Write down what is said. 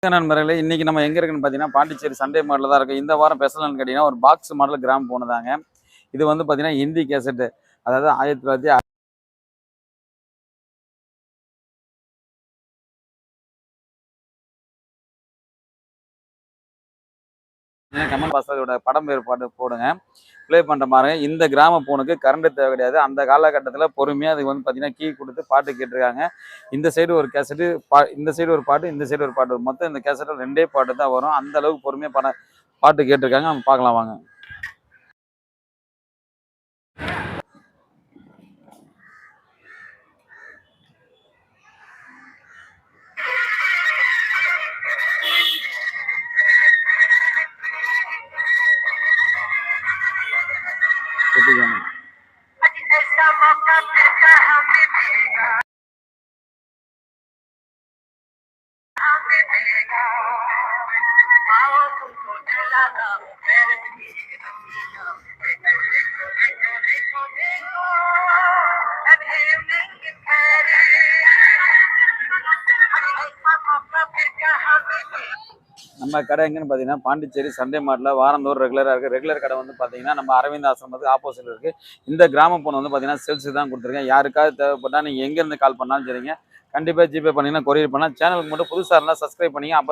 நண்பர்களே, இன்னைக்கு நம்ம எங்க இருக்குன்னு பார்த்தீங்கன்னா, பாண்டிச்சேரி சண்டே மார்ட்ல தான் இருக்கோம். இந்த வாரம் ஸ்பெஷல்னு கேட்டீங்கன்னா, ஒரு பாக்ஸ் மாடல் கிராம் ஃபோன் தாங்க. இது வந்து பார்த்தீங்கன்னா, ஹிந்தி கேசெட்டு. அதாவது 1900 கமல் பாஸோட படம் பேர் பாட்டு போடுங்க. ப்ளே பண்ற பாருங்க. இந்த கிராம ஃபோனுக்கு கரண்ட் தேவை கிடையாது. அந்த காலகட்டத்தில பொறுமையா அதுக்கு வந்து பார்த்தீங்கன்னா, கீ குடுத்து பாட்டு கேட்டுருக்காங்க. இந்த சைடு ஒரு கேசெட்டு, இந்த சைடு ஒரு பாட்டு, இந்த சைடு ஒரு பாட்டு. மொத்தம் இந்த கேசெட்ல 2டே பாட்டு தான் வரும். அந்த அளவுக்கு பொறுமையா பாட்டு கேட்டுருக்காங்க. நம்ம பார்க்கலாம் வாங்க. கேட்டுக்கோங்க. நம்ம கடை எங்கன்னு பார்த்தீங்கன்னா, பாண்டிச்சேரி சண்டே மார்ட்ல வாரந்தோறும் ரெகுலரா இருக்கு. ரெகுலர் கடை வந்து பார்த்தீங்கன்னா, நம்ம அரவிந்த் ஆசிரமத்துக்கு ஆப்போசிட்ல இருக்கு. இந்த கிராம ஃபோன் வந்து பார்த்தீங்கன்னா, சேல்ஸ் தான் குடுத்துருக்கேன். யாருக்காவது தேவைப்பட்டா நீங்க எங்கேருந்து கால் பண்ணாலும் சரிங்க. கண்டிப்பா ஜிபே பண்ணீங்கன்னா கொரியர் பண்ணலாம். சேனலுக்கு மட்டும் புதுசா இருந்தா சப்ஸ்கிரைப் பண்ணீங்க. அப்ப